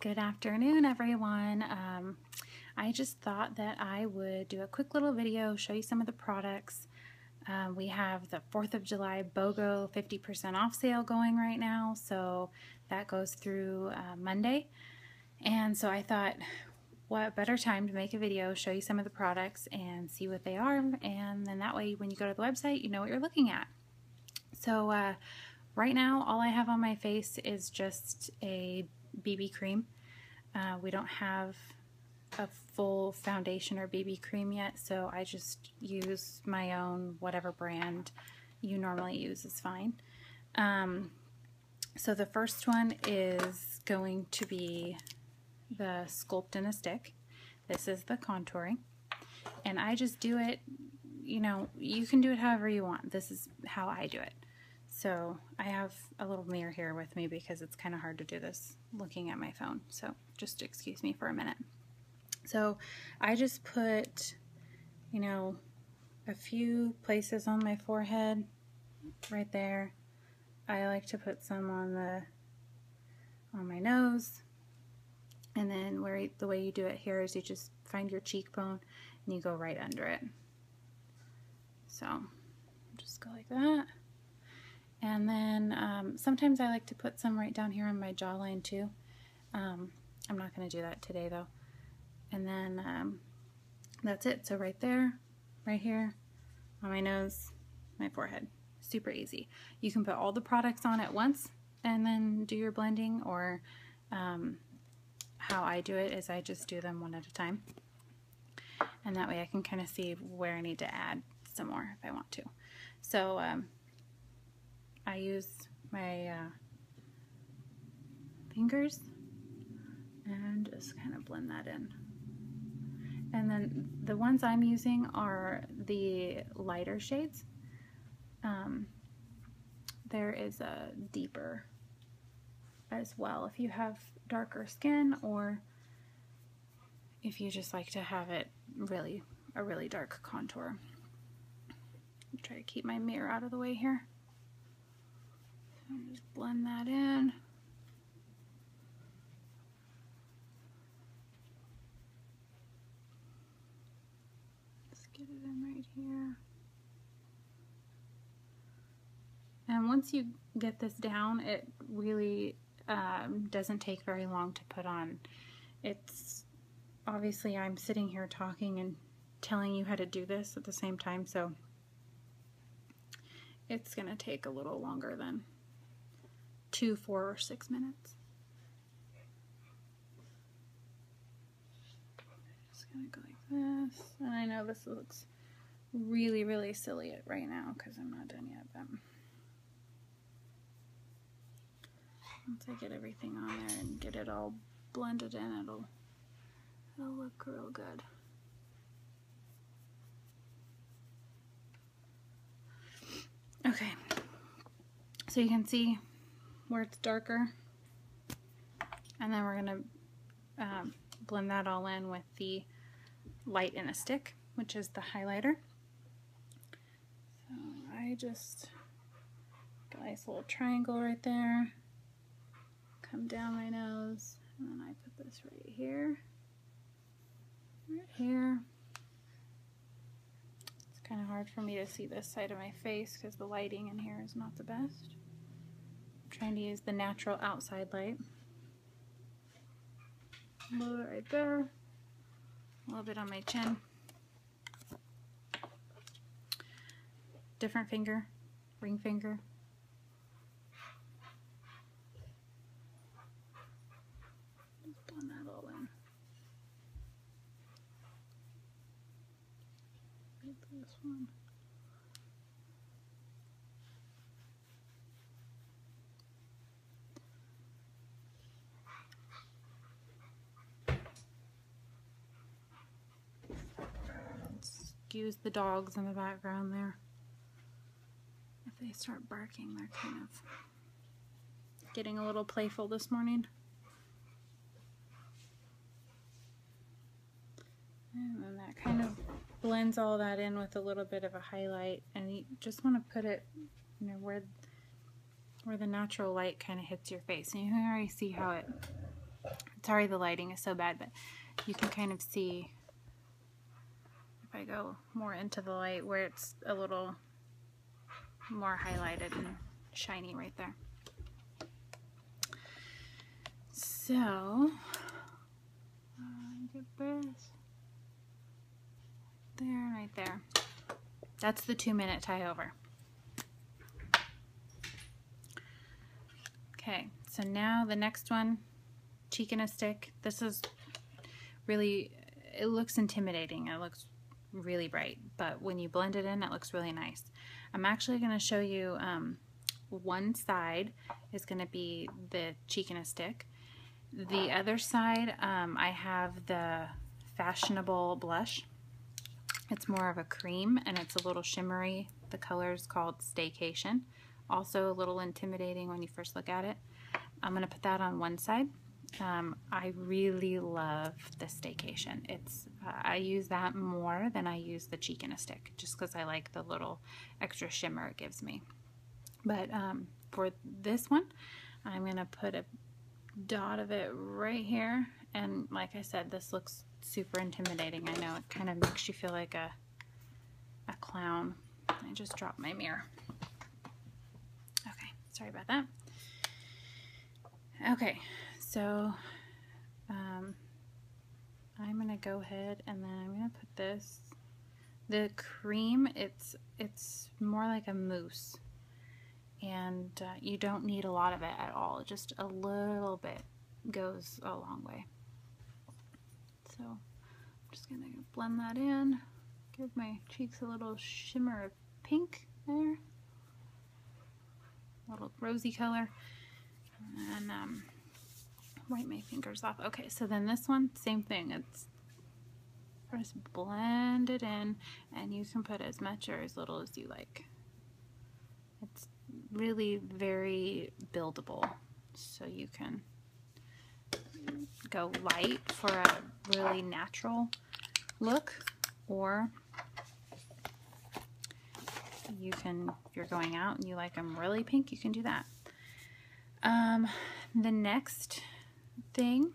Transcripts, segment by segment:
Good afternoon, everyone. I just thought that I would do a quick little video, show you some of the products. We have the 4th of July BOGO 50% off sale going right now, so that goes through Monday. And so I thought, what better time to make a video, show you some of the products and see what they are, and then that way when you go to the website, you know what you're looking at. So right now, all I have on my face is just a BB cream. We don't have a full foundation or BB cream yet, so I just use my own, whatever brand you normally use is fine. So the first one is going to be the Sculpt in a Stick. This is the contouring, and I just do it, you know, you can do it however you want. This is how I do it. So I have a little mirror here with me because it's kind of hard to do this looking at my phone, so just excuse me for a minute. So I just put, you know, a few places on my forehead, right there. I like to put some on my nose, and then the way you do it here is you just find your cheekbone and you go right under it. So just go like that. And then sometimes I like to put some right down here on my jawline too. I'm not going to do that today though. And then that's it. So right there, right here, on my nose, my forehead. Super easy. You can put all the products on at once and then do your blending, or how I do it is I just do them one at a time. And that way I can kind of see where I need to add some more if I want to. So I use my fingers and just kind of blend that in. And then the ones I'm using are the lighter shades. There is a deeper as well if you have darker skin, or if you just like to have it a really dark contour. I'll try to keep my mirror out of the way here. So just blend that in. Just get it in right here. And once you get this down, it really doesn't take very long to put on. It's obviously I'm sitting here talking and telling you how to do this at the same time, so it's gonna take a little longer than 2, 4, or 6 minutes. Just gonna go like this, and I know this looks really silly right now because I'm not done yet, but once I get everything on there and get it all blended in, it'll look real good. Okay, so you can see where it's darker, and then we're gonna blend that all in with the light in a stick, which is the highlighter. So I just got a nice little triangle right there, come down my nose, and then I put this right here, right here. It's kind of hard for me to see this side of my face because the lighting in here is not the best. I'm trying to use the natural outside light. A little bit right there, a little bit on my chin. Different finger, ring finger. Just blend that all in. Get this one. Excuse the dogs in the background there. If they start barking, they're kind of getting a little playful this morning. And then that kind of blends all that in with a little bit of a highlight, and you just want to put it, you know, where the natural light kind of hits your face. And you can already see how it's Sorry the lighting is so bad, but you can kind of see if I go more into the light where it's a little more highlighted and shiny right there. So, get this there, right there. That's the 2-minute tie over. Okay, so now the next one, cheek in a stick. This is really, it looks intimidating. It looks really bright, but when you blend it in, it looks really nice. I'm actually going to show you one side is going to be the cheek in a stick. The other side, I have the Fashionable blush. It's more of a cream and it's a little shimmery. The color is called Staycation. Also a little intimidating when you first look at it. I'm going to put that on one side. I really love the Staycation. I use that more than I use the cheek in a stick, just because I like the little extra shimmer it gives me. But for this one, I'm going to put a dot of it right here, and like I said, this looks super intimidating. I know it kind of makes you feel like a clown. I just dropped my mirror. Okay, sorry about that. Okay, so I'm gonna go ahead and then I'm gonna put this, the cream, it's more like a mousse, and you don't need a lot of it at all. Just a little bit goes a long way. So I'm just gonna blend that in, give my cheeks a little shimmer of pink there, a little rosy color, and wipe my fingers off. Okay, so then this one, same thing. It's just blend it in, and you can put as much or as little as you like. It's really very buildable, so you can go light for a really natural look, or you can, if you're going out and you like them really pink, you can do that. The next thing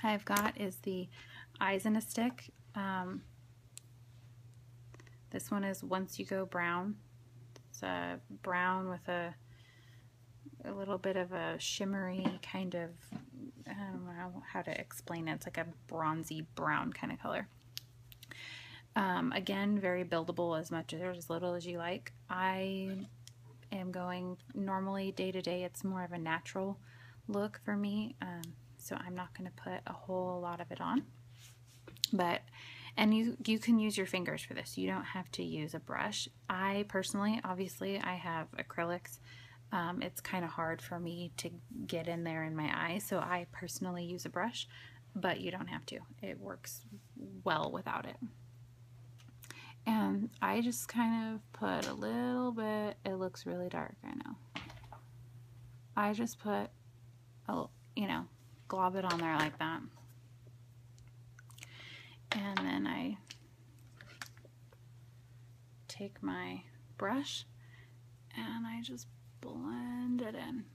I've got is the eyes in a stick. This one is Once You Go Brown. It's a brown with a little bit of a shimmery kind of, I don't know how to explain it. It's like a bronzy brown kind of color. Again, very buildable, as much or as little as you like. I am going normally day to day. It's more of a natural look for me, so I'm not going to put a whole lot of it on. But and you can use your fingers for this. You don't have to use a brush. I personally, obviously, I have acrylics. It's kind of hard for me to get in there in my eye, so I personally use a brush, but you don't have to. It works well without it. And I just kind of put a little bit, it looks really dark, I know. I just put, glob it on there like that. And then I take my brush and I just blend it in.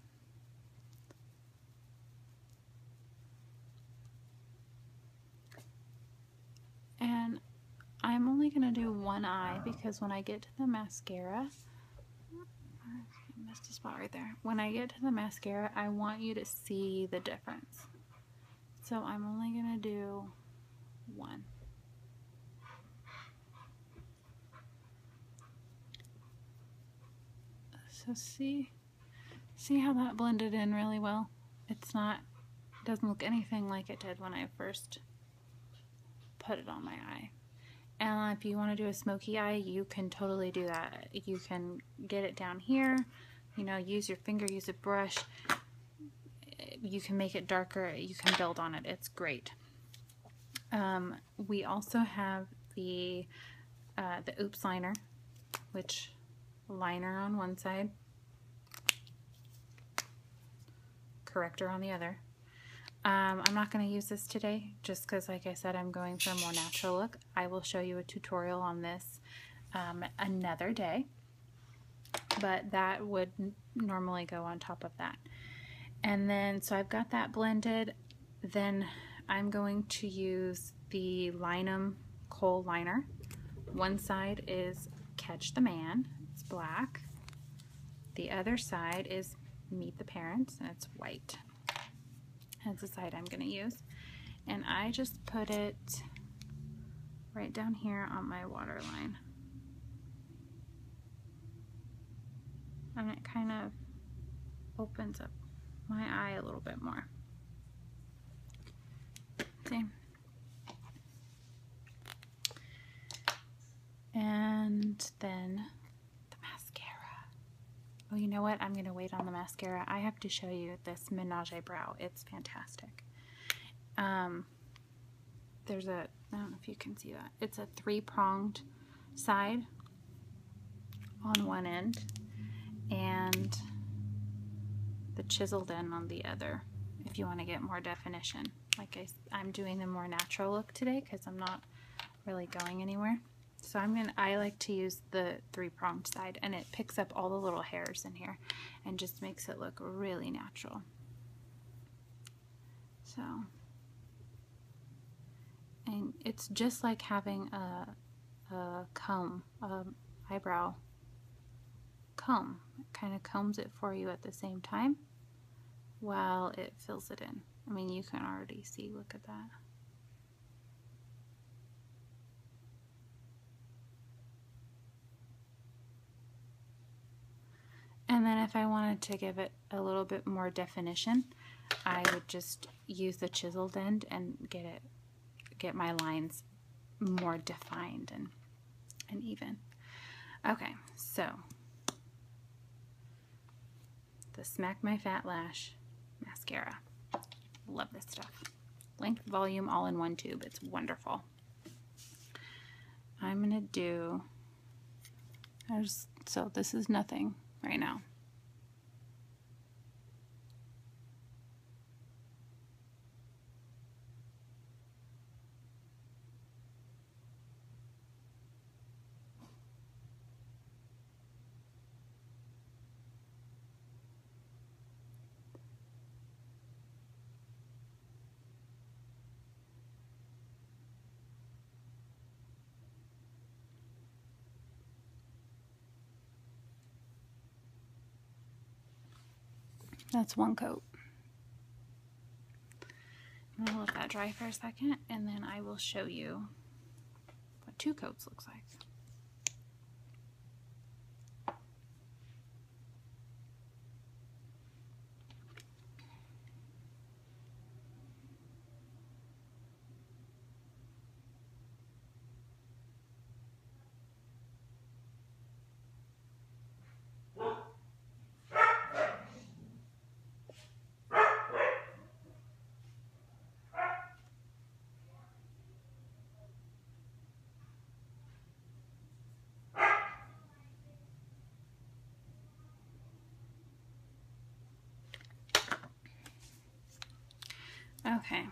And I'm only going to do one eye because when I get to the mascara, I missed a spot right there. When I get to the mascara, I want you to see the difference. So I'm only going to do one. So see how that blended in really well? It doesn't look anything like it did when I first put it on my eye. And if you want to do a smoky eye, you can totally do that. You can get it down here, use your finger, use a brush. You can make it darker, you can build on it. It's great. We also have the Oops liner, which liner on one side, corrector on the other. I'm not going to use this today just because, like I said, I'm going for a more natural look. I will show you a tutorial on this another day, but that would normally go on top of that. And then, so I've got that blended. Then I'm going to use the Linum Kohl liner. One side is Catch the Man, it's black. The other side is Meet the Parents, and it's white. That's the side I'm going to use. And I just put it right down here on my waterline. And it kind of opens up my eye a little bit more. See? And then the mascara. Oh, you know what? I'm going to wait on the mascara. I have to show you this Menage Brow. It's fantastic. There's a, I don't know if you can see that. It's a 3-pronged side on one end and the chiseled end on the other, if you want to get more definition. Like I'm doing the more natural look today because I'm not really going anywhere. So I like to use the 3-pronged side, and it picks up all the little hairs in here and just makes it look really natural. So, and it's just like having a comb, eyebrow comb. It kind of combs it for you at the same time while it fills it in. I mean, you can already see, look at that. And then if I wanted to give it a little bit more definition, I would just use the chiseled end and get my lines more defined and even. Okay, so the Smack My Fat Lash mascara. Love this stuff. Length, volume, all in one tube. It's wonderful. I'm gonna do, so this is nothing right now. That's one coat. I'm going to let that dry for a second, and then I will show you what 2 coats looks like. Okay,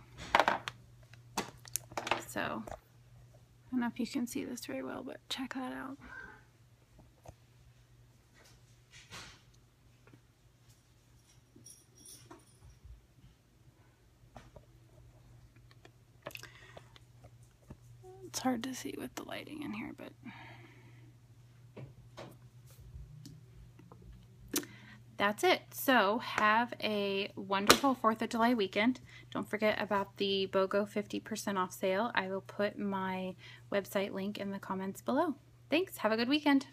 so I don't know if you can see this very well, but check that out. It's hard to see with the lighting in here, but that's it. So have a wonderful 4th of July weekend. Don't forget about the BOGO 50% off sale. I will put my website link in the comments below. Thanks. Have a good weekend.